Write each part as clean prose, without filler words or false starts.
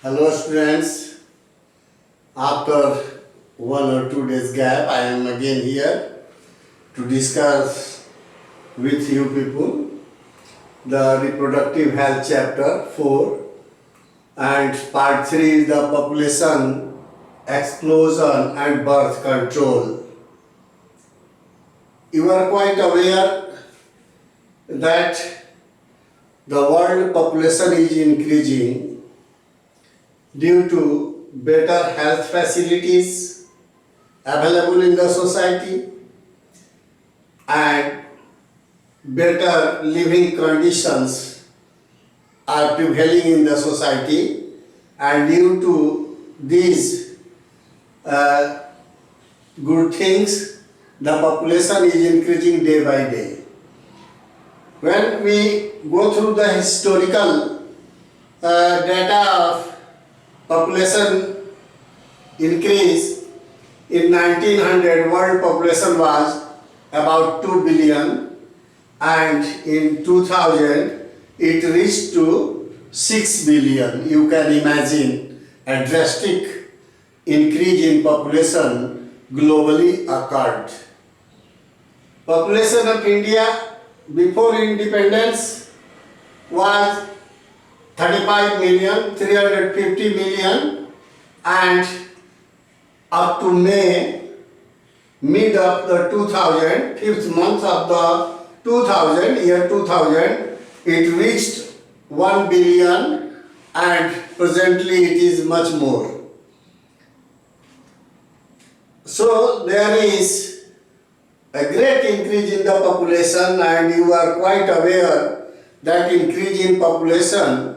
Hello students, after 1 or 2 days gap I am again here to discuss with you people the reproductive health chapter 4 and part 3 is the population explosion and birth control. You are quite aware that the world population is increasing due to better health facilities available in the society and better living conditions are prevailing in the society, and due to these good things the population is increasing day by day. When we go through the historical data of population increase, in 1900 world population was about 2 billion and in 2000 it reached to 6 billion. You can imagine a drastic increase in population globally occurred. Population of India before independence was 35 million, 350 million, and up to mid of the 2000, 5th month of the year 2000, it reached 1 billion and presently it is much more. So there is a great increase in the population, and you are quite aware that increase in population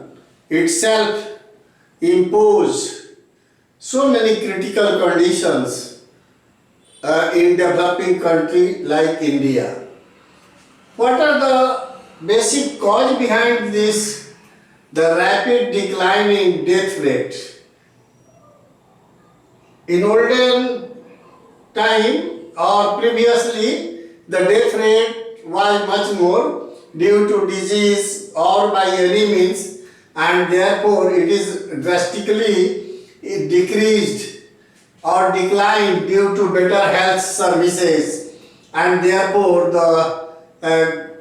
itself impose so many critical conditions in developing country like India. What are the basic cause behind this? The rapid decline in death rate. In olden time or previously, the death rate was much more due to disease or by any means, and therefore it is drastically decreased or declined due to better health services, and therefore the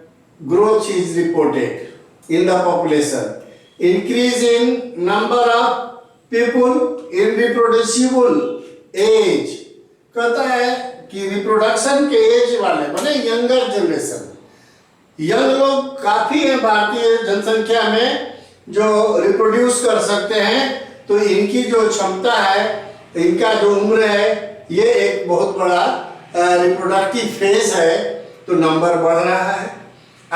growth is reported in the population. Increase in number of people in reproducible age, कहता है कि reproduction के as वाले माने younger generation, young लोग काफ़ी हैं भारतीय जनसंख्या में जो रिप्रोड्यूस कर सकते हैं, तो इनकी जो क्षमता है, इनका जो उम्र है, ये एक बहुत बड़ा रिप्रोडक्टिव फेज है, तो नंबर बढ़ रहा है.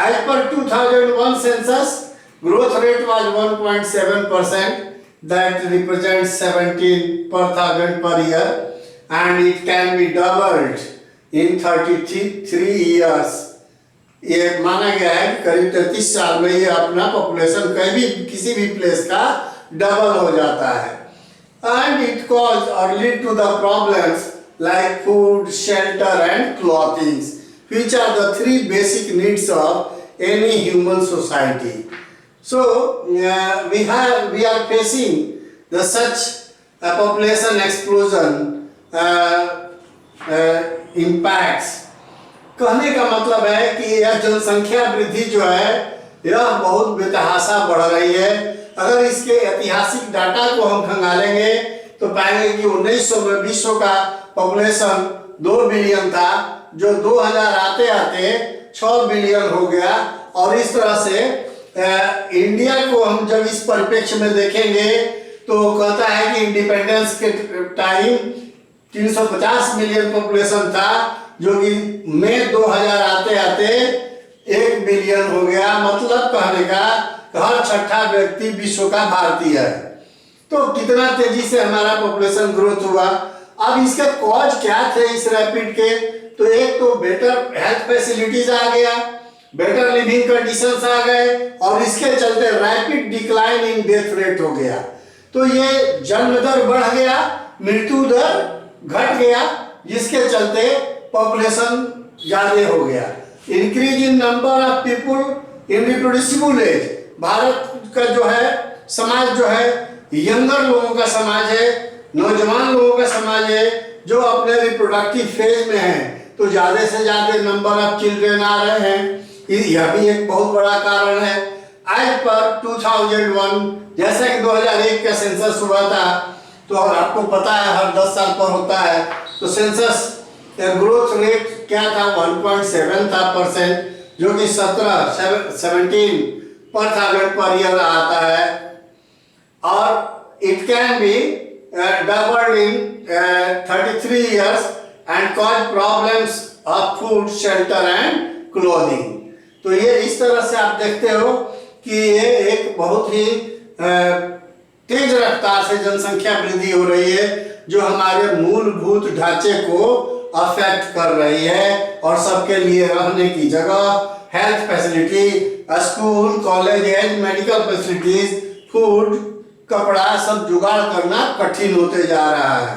As per 2001 census growth rate was 1.7%, that represents 17 per thousand per year, and it can be doubled in 33 years. ये माना गया है कि करीब 33 साल में ये अपना पॉपुलेशन कहीं भी किसी भी प्लेस का डबल हो जाता है. And it causes or lead to the problems like food, shelter and clothing, which are the 3 basic needs of any human society. So we are facing the such population explosion impacts. कहने का मतलब है कि यह जनसंख्या वृद्धि जो है यह बहुत बेतहाशा बढ़ रही है. अगर इसके ऐतिहासिक डाटा को हम खंगालेंगे तो पाएंगे कि 1900 में विश्व का पॉपुलेशन 2 बिलियन था, जो 2000 आते आते 6 बिलियन हो गया. और इस तरह से इंडिया को हम जब इस परिप्रेक्ष्य में देखेंगे तो कहता है कि इंडिपेंडेंस के टाइम 350 मिलियन पॉपुलेशन था, जो कि मई 2000 आते आते 1 बिलियन हो गया. मतलब कहने का हर छठा व्यक्ति विश्व का भारतीय है. तो कितना तेजी से हमारा पॉपुलेशन ग्रोथ हुआ. अब इसका कॉज क्या थे इस रैपिड के? तो एक तो बेटर हेल्थ फैसिलिटीज आ गया, बेटर लिविंग कंडीशंस आ गए, और इसके चलते rapid decline in death rate हो गया. तो ये जन्म दर बढ़ गया, मृत्यु दर घट गया, जिसके चलते पॉपुलेशन ज्यादा हो गया. Increase in number of people in reproducible age. Bharat का जो है समाज जो है यंगर लोगों का समाज है, नौजवान लोगों का समाज है जो अपने रिप्रोडक्टिव फेज में है, तो ज़्यादा से ज़्यादा नंबर ऑफ चिल्ड्रेन आ रहे हैं। यह भी एक बहुत बड़ा कारण है। आज पर 2001, जैसा कि 2001 का सेंसस हुआ था, तो आपको पता है हर 10 साल पर होता है, तो सेंसस ग्रोथ रेट क्या था, 1.7 था परसेंट, जो कि 17 पर थाउजेंड पर ईयर आता है, और it can be doubled in 33 years and cause problems of food, shelter and clothing. तो ये इस तरह से आप देखते हो कि ये एक बहुत ही तेज रफ्तार से जनसंख्या वृद्धि हो रही है, जो हमारे मूलभूत ढांचे को अफेक्ट कर रही है, और सबके लिए रहने की जगह, health facility, school, college, medical facilities, food, कपड़ा सब जुगाड़ करना कठिन होते जा रहा है।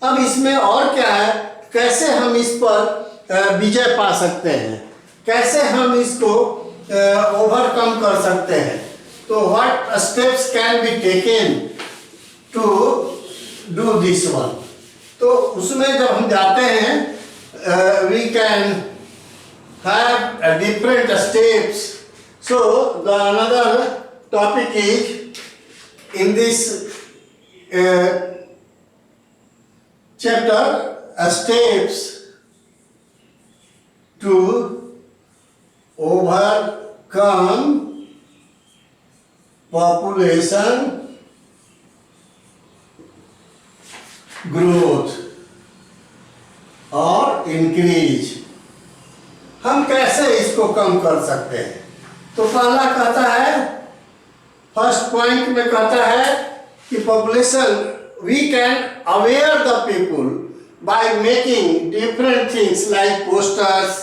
अब इसमें और क्या है, कैसे हम इस पर विजय पा सकते हैं, कैसे हम इसको ओवरकम कर सकते हैं, तो what steps can be taken to do this one. तो उसमें जब हम जाते हैं, we can have different steps. So the another topic is in this chapter, steps to overcome population growth और इंक्रीज। हम कैसे इसको कम कर सकते हैं, तो पहला कहता है, फर्स्ट पॉइंट में कहता है कि population, we can aware the people by making different things like posters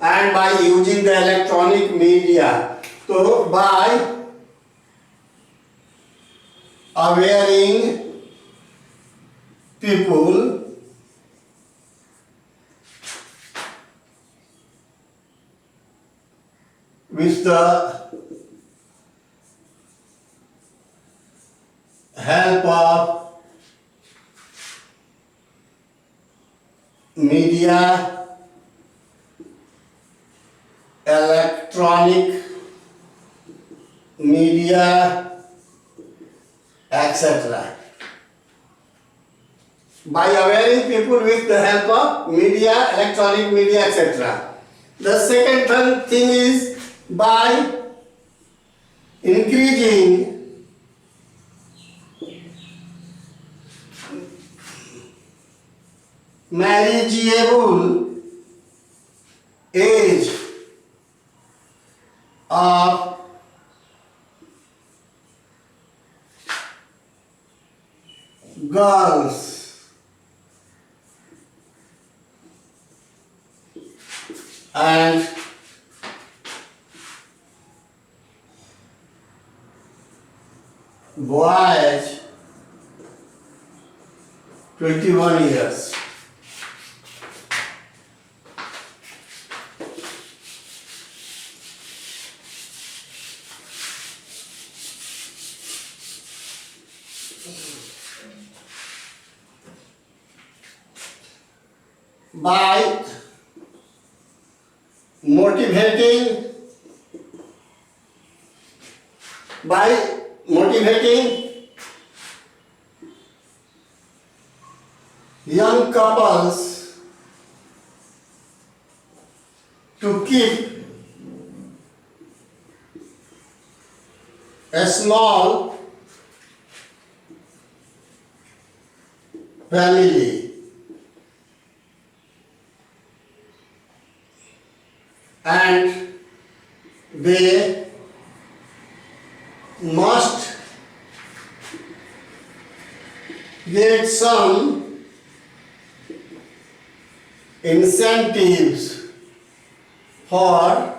and by using the electronic media. So by awareing people with the help of media, electronic media, etc. By awareing people with the help of media, electronic media, etc. The second thing is by increasing marriageable age of girls and boys 21 years. By motivating young couples to keep a small family and they must get some incentives for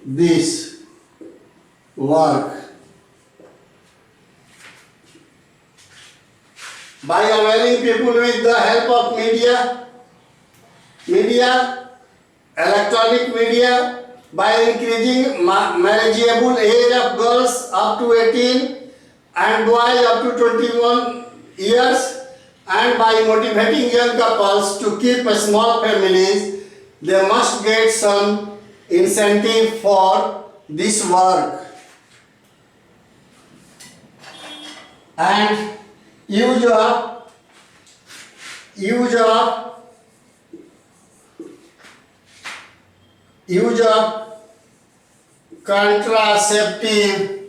this work. By availing people with the help of media, electronic media, by increasing marriageable age of girls up to 18 and boys up to 21 years, and by motivating young couples to keep a small families, they must get some incentive for this work. And use of contraceptive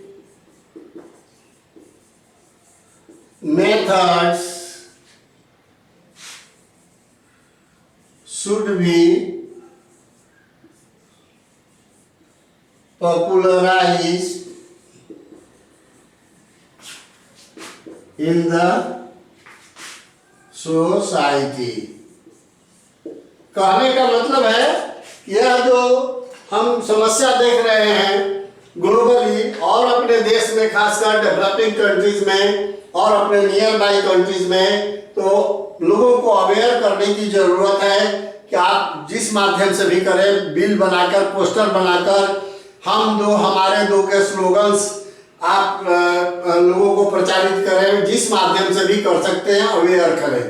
methods should be popularized in the society. कहने का मतलब है यह जो हम समस्या देख रहे हैं ग्लोबली और अपने देश में, खासकर डेवलपिंग कंट्रीज में और अपने नियर बाई कंट्रीज में, तो लोगों को अवेयर करने की जरूरत है कि आप जिस माध्यम से भी करें, बिल बनाकर, पोस्टर बनाकर, हम दो हमारे दो के स्लोगन्स आप लोगों को प्रचारित करें, जिस माध्यम से भी कर सकते हैं अवेयर करें।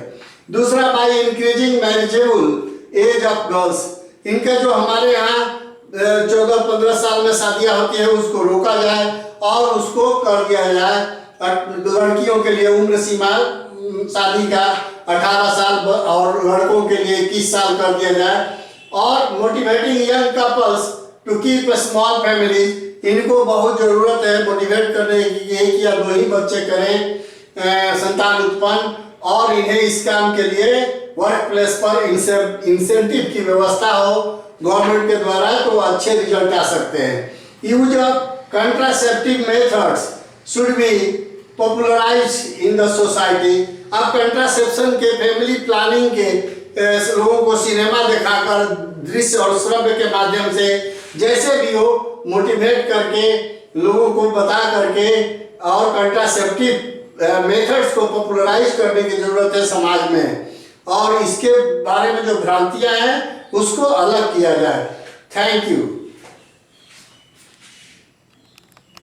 दूसरा, by increasing marriageable age of girls, इनके जो हमारे यहाँ 14-15 साल में शादियाँ होती है उसको रोका जाए और उसको कर दिया जाए। लड़कियों के लिए उम्र सीमा शादी का 18 साल और लड़कों के लिए 21 साल कर दिया जाए। और motivating young couples to keep a small family, इनको बहुत ज़रूरत है मोटिवेट करने की, एक या दो ही बच्चे करें संतान उत्पन्न, और इन्हें इस काम के लिए वर्क प्लेस पर इंसेंटिव की व्यवस्था हो गवर्नमेंट के द्वारा, तो अच्छे रिजल्ट आ सकते हैं। Use of contraceptive methods should be popularised in the society. अब कंट्रासेप्शन के, फैमिली प्लानिंग के लोगों को सिनेमा दिखाकर, दृश्य और श्रव्य के माध्यम से, जैसे भी हो, मोटिवेट करके, लोगों को बता करके और कंट्रासेप्टिव मेथड्स को पॉपुलराइज करने की जरूरत है समाज में, और इसके बारे में जो भ्रांतियां हैं उसको अलग किया जाए। Thank you.